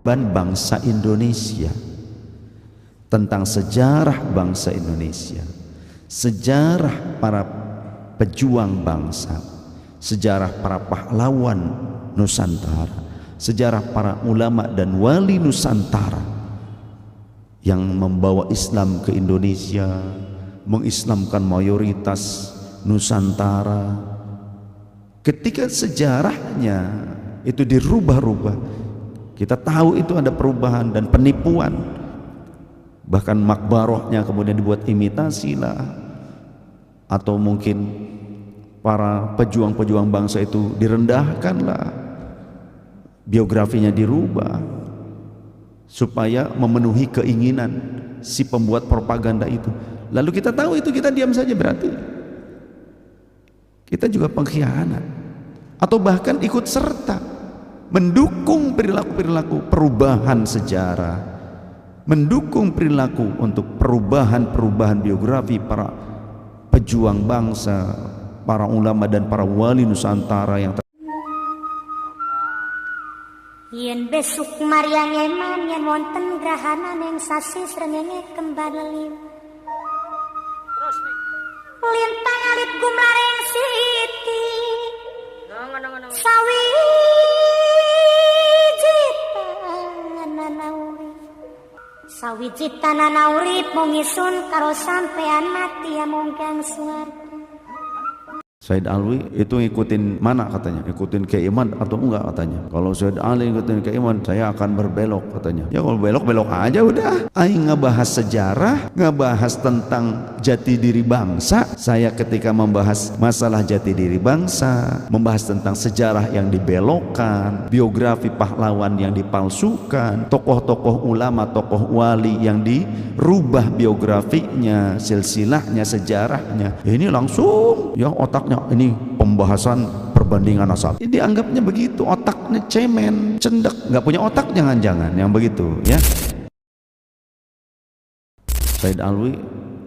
bangsa Indonesia, tentang sejarah bangsa Indonesia, sejarah para pejuang bangsa, sejarah para pahlawan Nusantara, sejarah para ulama dan wali Nusantara yang membawa Islam ke Indonesia, mengislamkan mayoritas Nusantara. Ketika sejarahnya itu dirubah-rubah, kita tahu itu ada perubahan dan penipuan, bahkan makbarohnya kemudian dibuat imitasi lah, atau mungkin para pejuang-pejuang bangsa itu direndahkan lah, biografinya dirubah supaya memenuhi keinginan si pembuat propaganda itu. Lalu kita tahu itu, kita diam saja, berarti kita juga pengkhianat, atau bahkan ikut serta mendukung perilaku-perilaku perubahan sejarah, mendukung perilaku untuk perubahan-perubahan biografi para pejuang bangsa, para ulama dan para wali Nusantara yang yen besuk Maryang eman yen wonten grahana ning sasi srengenge kembar lelim. Terus nih. Lintang alit gumlareng siti. Sawiji tanana urip mung isun karo sampean mati amung kang swarga. Said Alwi itu ngikutin mana katanya? Ngikutin Kiai Iman atau enggak katanya? Kalau Said Ali ngikutin Kiai Iman, saya akan berbelok katanya. Ya kalau belok aja udah. Aing ngebahas sejarah, ngebahas tentang jati diri bangsa. Saya ketika membahas masalah jati diri bangsa, membahas tentang sejarah yang dibelokkan, biografi pahlawan yang dipalsukan, tokoh-tokoh ulama, tokoh wali yang dirubah biografinya, silsilahnya, sejarahnya. Ini langsung ya otaknya, ini pembahasan perbandingan nasab. Ini dianggapnya begitu, otaknya cemen, cendek, nggak punya otak jangan-jangan yang begitu ya. Said Alwi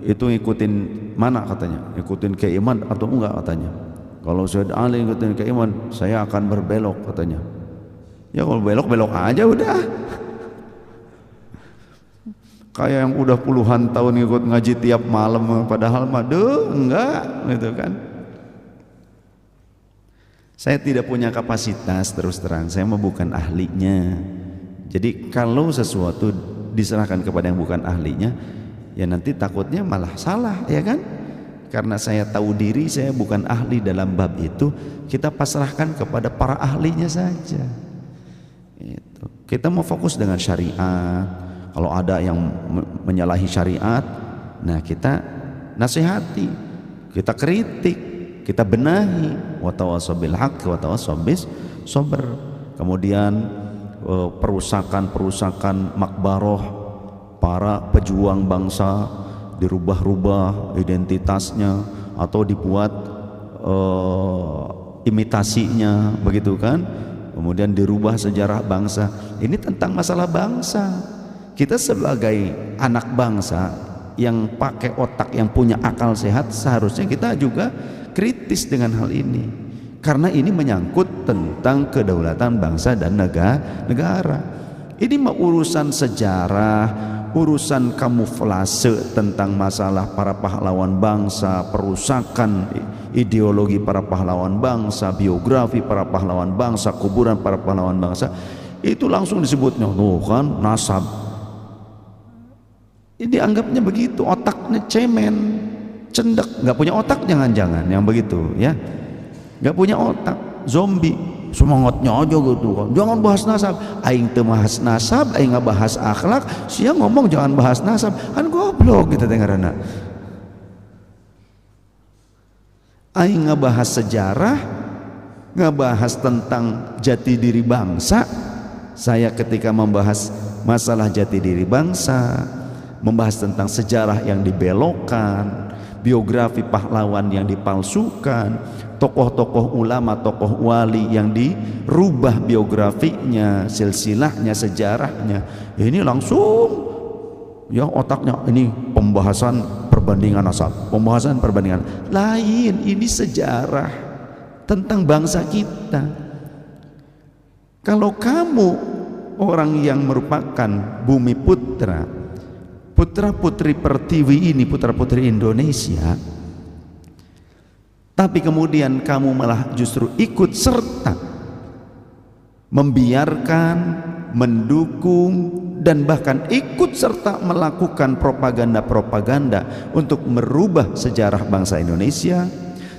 itu ngikutin mana katanya? Ngikutin Kiai Iman atau enggak katanya? Kalau Said Ali ngikutin Kiai Iman, saya akan berbelok katanya. Ya kalau belok aja udah. Kayak yang udah puluhan tahun ngikut ngaji tiap malam, padahal mah enggak gitu kan. Saya tidak punya kapasitas, terus terang saya mah bukan ahlinya. Jadi kalau sesuatu diserahkan kepada yang bukan ahlinya, ya nanti takutnya malah salah, ya kan? Karena saya tahu diri saya bukan ahli dalam bab itu, kita pasrahkan kepada para ahlinya saja. Itu. Kita mau fokus dengan syariat. Kalau ada yang menyalahi syariat, nah kita nasihati, kita kritik, kita benahi. Wa tawassaw bil haqqi wa tawassaw bis sabr. Kemudian perusakan makbaroh para pejuang bangsa dirubah-rubah identitasnya atau dibuat imitasinya, begitu kan? Kemudian dirubah sejarah bangsa. Ini tentang masalah bangsa. Kita sebagai anak bangsa yang pakai otak, yang punya akal sehat, seharusnya kita juga kritis dengan hal ini, karena ini menyangkut tentang kedaulatan bangsa dan negara. Ini mah urusan sejarah, urusan kamuflase tentang masalah para pahlawan bangsa, perusakan ideologi para pahlawan bangsa, biografi para pahlawan bangsa, kuburan para pahlawan bangsa. Itu langsung disebutnya tuh kan nasab. Ini dianggapnya begitu, otaknya cemen, cendek, nggak punya otak jangan-jangan yang begitu ya, nggak punya otak, zombie, semangatnya aja gitu kan. Jangan bahas nasab, aing teu bahas nasab, aing nggak bahas akhlak, sia ngomong jangan bahas nasab, kan goblok gitu dengaranna. Aing nggak bahas sejarah, nggak bahas tentang jati diri bangsa. Saya ketika membahas masalah jati diri bangsa, membahas tentang sejarah yang dibelokkan, biografi pahlawan yang dipalsukan, tokoh-tokoh ulama, tokoh wali yang dirubah biografinya, silsilahnya, sejarahnya. Ini langsung ya otaknya, ini pembahasan perbandingan nasab, pembahasan perbandingan lain. Ini sejarah tentang bangsa kita. Kalau kamu orang yang merupakan bumi putra, putra-putri Pertiwi ini, putra-putri Indonesia, tapi kemudian kamu malah justru ikut serta membiarkan, mendukung, dan bahkan ikut serta melakukan propaganda-propaganda untuk merubah sejarah bangsa Indonesia,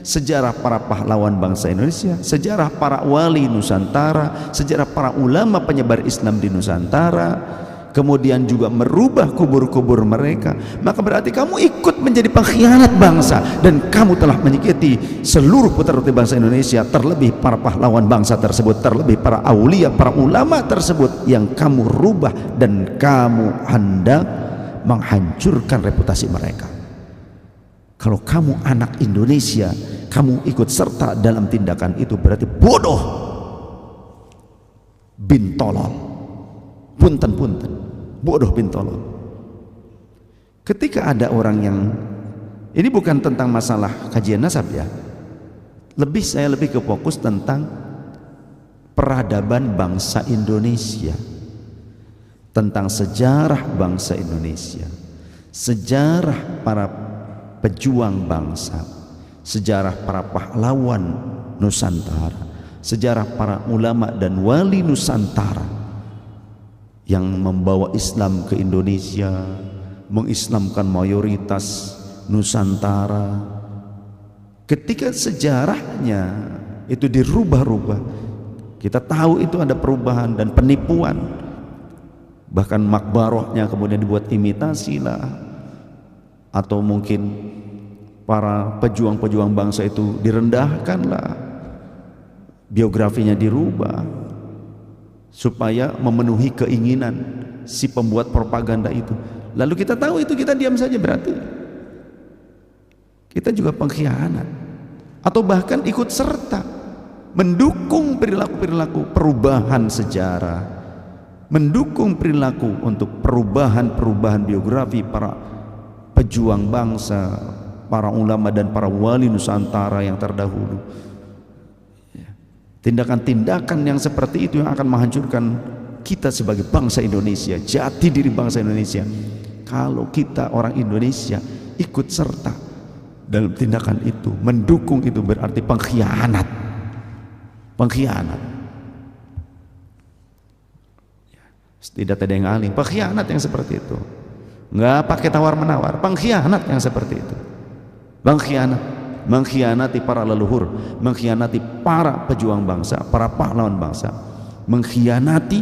sejarah para pahlawan bangsa Indonesia, sejarah para wali Nusantara, sejarah para ulama penyebar Islam di Nusantara, kemudian juga merubah kubur-kubur mereka. Maka berarti kamu ikut menjadi pengkhianat bangsa, dan kamu telah menyakiti seluruh putra-putri bangsa Indonesia, terlebih para pahlawan bangsa tersebut, terlebih para aulia, para ulama tersebut yang kamu rubah, dan kamu hendak menghancurkan reputasi mereka. Kalau kamu anak Indonesia, kamu ikut serta dalam tindakan itu, berarti bodoh bin tolol. Punten-punten, bodoh bin tolol. Ketika ada orang yang, ini bukan tentang masalah kajian nasab ya, saya lebih ke fokus tentang peradaban bangsa Indonesia, tentang sejarah bangsa Indonesia, sejarah para pejuang bangsa, sejarah para pahlawan Nusantara, sejarah para ulama dan wali Nusantara yang membawa Islam ke Indonesia, mengislamkan mayoritas Nusantara. Ketika sejarahnya itu dirubah-rubah, kita tahu itu ada perubahan dan penipuan, bahkan makbarohnya kemudian dibuat imitasi lah, atau mungkin para pejuang-pejuang bangsa itu direndahkan lah, biografinya dirubah supaya memenuhi keinginan si pembuat propaganda itu. Lalu kita tahu itu, kita diam saja, berarti kita juga pengkhianat, atau bahkan ikut serta mendukung perilaku-perilaku perubahan sejarah, mendukung perilaku untuk perubahan biografi para pejuang bangsa, para ulama dan para wali Nusantara yang terdahulu. Tindakan-tindakan yang seperti itu yang akan menghancurkan kita sebagai bangsa Indonesia, jati diri bangsa Indonesia. Kalau kita orang Indonesia ikut serta dalam tindakan itu, mendukung itu, berarti pengkhianat. Tidak ada yang alim, pengkhianat yang seperti itu. Nggak pakai tawar-menawar, pengkhianat yang seperti itu. Mengkhianati para leluhur, mengkhianati para pejuang bangsa, para pahlawan bangsa, mengkhianati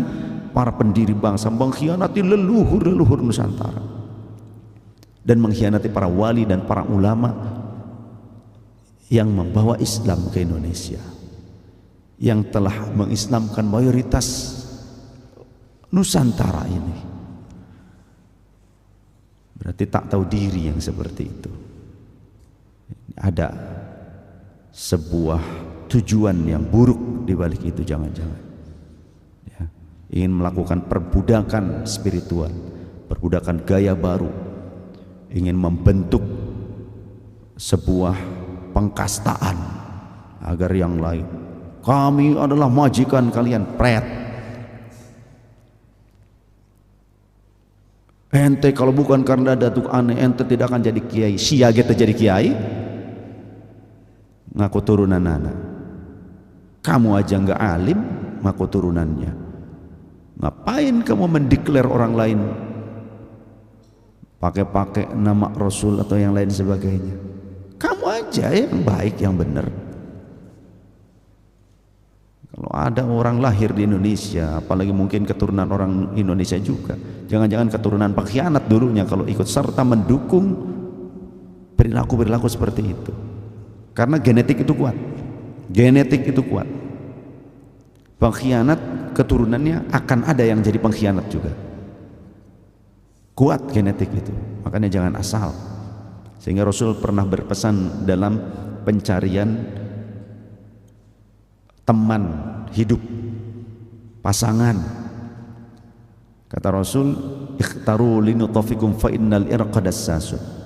para pendiri bangsa, mengkhianati leluhur Nusantara, dan mengkhianati para wali dan para ulama yang membawa Islam ke Indonesia, yang telah mengislamkan mayoritas Nusantara ini. Berarti tak tahu diri yang seperti itu. Ada sebuah tujuan yang buruk di balik itu, jangan-jangan ya, ingin melakukan perbudakan spiritual, perbudakan gaya baru, ingin membentuk sebuah pengkastaan agar yang lain, kami adalah majikan kalian, pret. Ente kalau bukan karena datuk aneh, ente tidak akan jadi kiai. Siaga jadi kiai, ngaku turunan anak. Kamu aja nggak alim, ngaku turunannya. Ngapain kamu mendeklar orang lain pakai nama Rasul atau yang lain sebagainya? Kamu aja yang baik, yang benar. Kalau ada orang lahir di Indonesia, apalagi mungkin keturunan orang Indonesia juga, jangan-jangan keturunan pengkhianat dulunya kalau ikut serta mendukung perilaku-perilaku seperti itu. Karena genetik itu kuat, pengkhianat keturunannya akan ada yang jadi pengkhianat juga, kuat genetik itu. Makanya jangan asal. Sehingga Rasul pernah berpesan dalam pencarian teman hidup, pasangan, kata Rasul, ikhtaru linutafikum fa innal irqa dassasun.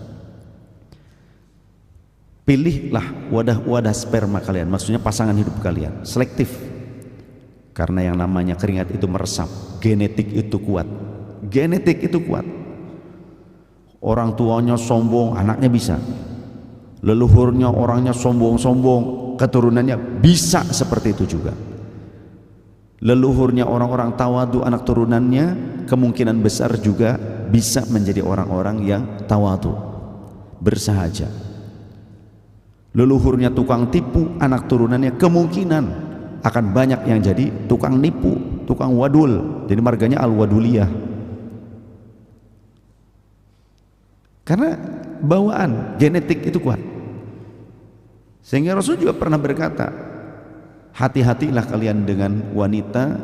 Pilihlah wadah-wadah sperma kalian, maksudnya pasangan hidup kalian, selektif. Karena yang namanya keringat itu meresap, genetik itu kuat. Genetik itu kuat. Orang tuanya sombong, anaknya bisa. Leluhurnya orangnya sombong-sombong, keturunannya bisa seperti itu juga. Leluhurnya orang-orang tawadu, anak turunannya kemungkinan besar juga bisa menjadi orang-orang yang tawadu, bersahaja. Leluhurnya tukang tipu, anak turunannya kemungkinan akan banyak yang jadi tukang nipu, tukang wadul. Jadi marganya al-waduliyah. Karena bawaan genetik itu kuat. Sehingga Rasul juga pernah berkata, hati-hatilah kalian dengan wanita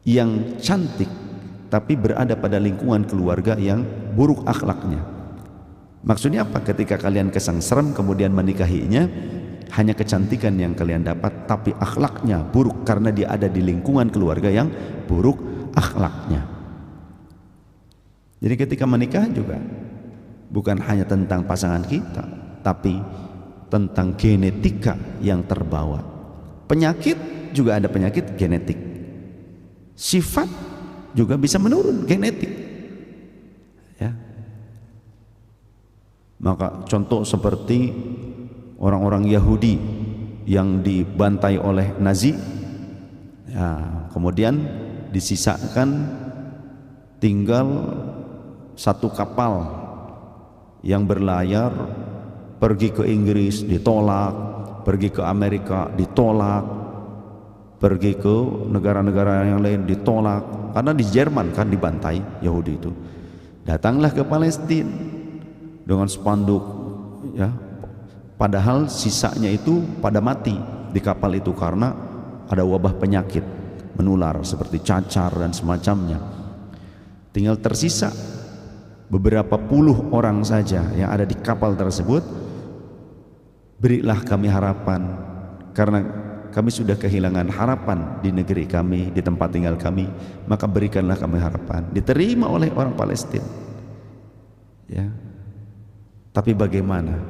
yang cantik tapi berada pada lingkungan keluarga yang buruk akhlaknya. Maksudnya apa? Ketika kalian kesengsem kemudian menikahinya, hanya kecantikan yang kalian dapat tapi akhlaknya buruk karena dia ada di lingkungan keluarga yang buruk akhlaknya. Jadi ketika menikah juga bukan hanya tentang pasangan kita, tapi tentang genetika yang terbawa. Penyakit juga ada penyakit genetik. Sifat juga bisa menurun genetik. Ya. Maka contoh seperti orang-orang Yahudi yang dibantai oleh Nazi, ya, kemudian disisakan tinggal satu kapal yang berlayar pergi ke Inggris ditolak, pergi ke Amerika ditolak, pergi ke negara-negara yang lain ditolak, karena di Jerman kan dibantai Yahudi itu. Datanglah ke Palestina dengan spanduk, ya, padahal sisanya itu pada mati di kapal itu karena ada wabah penyakit menular seperti cacar dan semacamnya. Tinggal tersisa beberapa puluh orang saja yang ada di kapal tersebut. Berilah kami harapan, karena kami sudah kehilangan harapan di negeri kami, di tempat tinggal kami, maka berikanlah kami harapan. Diterima oleh orang Palestina, ya. Tapi bagaimana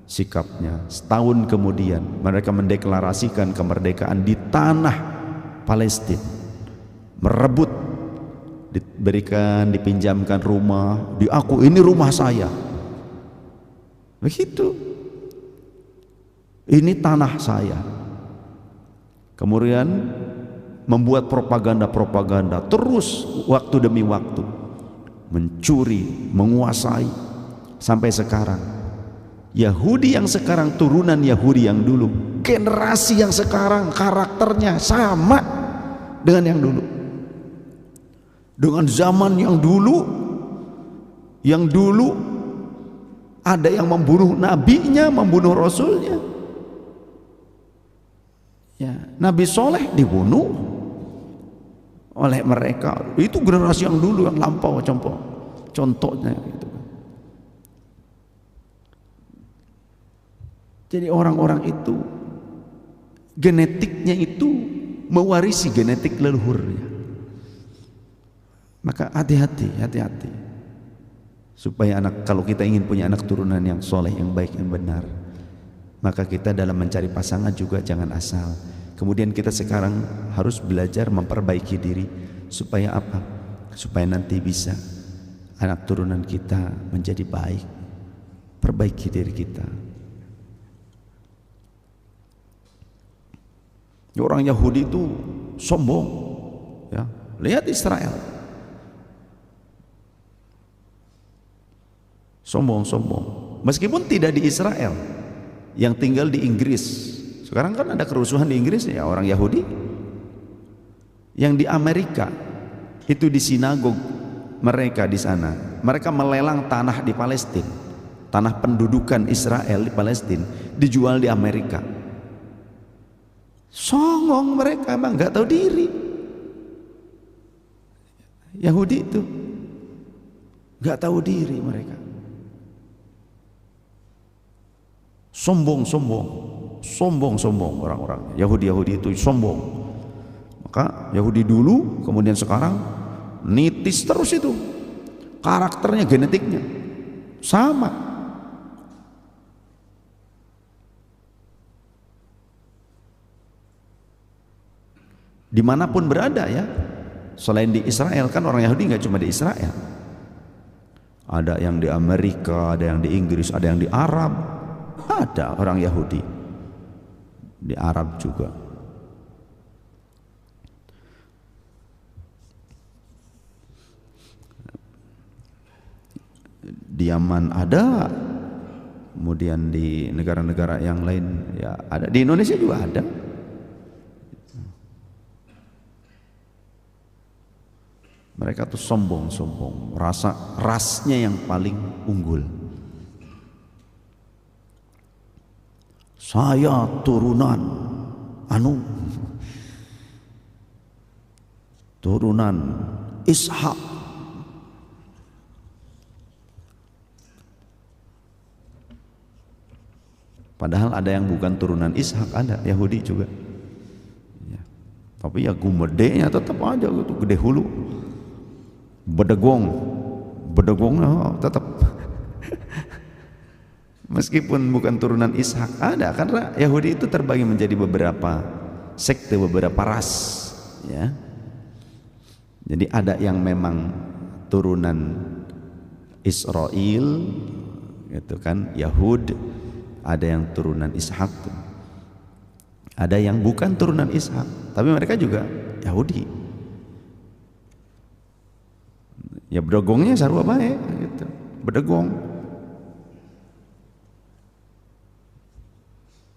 sikapnya? Setahun kemudian mereka mendeklarasikan kemerdekaan di tanah Palestina, merebut, diberikan, dipinjamkan rumah, diaku ini rumah saya, begitu, ini tanah saya. Kemudian membuat propaganda terus waktu demi waktu, mencuri, menguasai, sampai sekarang Yahudi yang sekarang turunan Yahudi yang dulu, generasi yang sekarang karakternya sama dengan yang dulu, dengan zaman yang dulu ada yang membunuh nabinya, membunuh rasulnya, ya, Nabi Soleh dibunuh oleh mereka. Itu generasi yang dulu, yang lampau, contohnya gitu. Jadi orang-orang itu genetiknya itu mewarisi genetik leluhurnya. Maka hati-hati supaya kalau kita ingin punya anak turunan yang soleh, yang baik, yang benar, maka kita dalam mencari pasangan juga jangan asal. Kemudian kita sekarang harus belajar memperbaiki diri supaya apa? Supaya nanti bisa anak turunan kita menjadi baik. Perbaiki diri kita. Orang Yahudi itu sombong, ya. Lihat Israel, sombong. Meskipun tidak di Israel, yang tinggal di Inggris. Sekarang kan ada kerusuhan di Inggris, ya, orang Yahudi. Yang di Amerika itu di sinagog mereka di sana, mereka melelang tanah di Palestina, tanah pendudukan Israel di Palestina, dijual di Amerika. Songong mereka, emang nggak tahu diri. Yahudi itu nggak tahu diri mereka. Sombong orang-orang Yahudi itu sombong. Maka Yahudi dulu, kemudian sekarang nitis terus itu, karakternya, genetiknya sama. dimanapun berada ya. Selain di Israel, kan orang Yahudi nggak cuma di Israel, ada yang di Amerika, ada yang di Inggris, ada yang di Arab, ada orang Yahudi di Arab juga. Di Yaman ada, kemudian di negara-negara yang lain ya ada, di Indonesia juga ada. Mereka tuh sombong-sombong, rasa rasnya yang paling unggul. Saya turunan turunan Ishak. Padahal ada yang bukan turunan Ishak, ada Yahudi juga ya. Tapi ya gumedenya tetap aja gitu, gede hulu, bedegongnya tetap meskipun bukan turunan Ishak ada, karena Yahudi itu terbagi menjadi beberapa sekte, beberapa ras ya. Jadi ada yang memang turunan Israel gitu kan, Yahud, ada yang turunan Ishak, ada yang bukan turunan Ishak tapi mereka juga Yahudi. Ya bedegongnya sarua bae gitu, bedegong.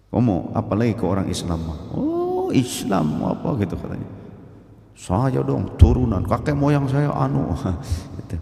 Komo apalagi ke orang Islam, oh Islam apa gitu katanya, saya dong turunan kakek moyang saya gitu.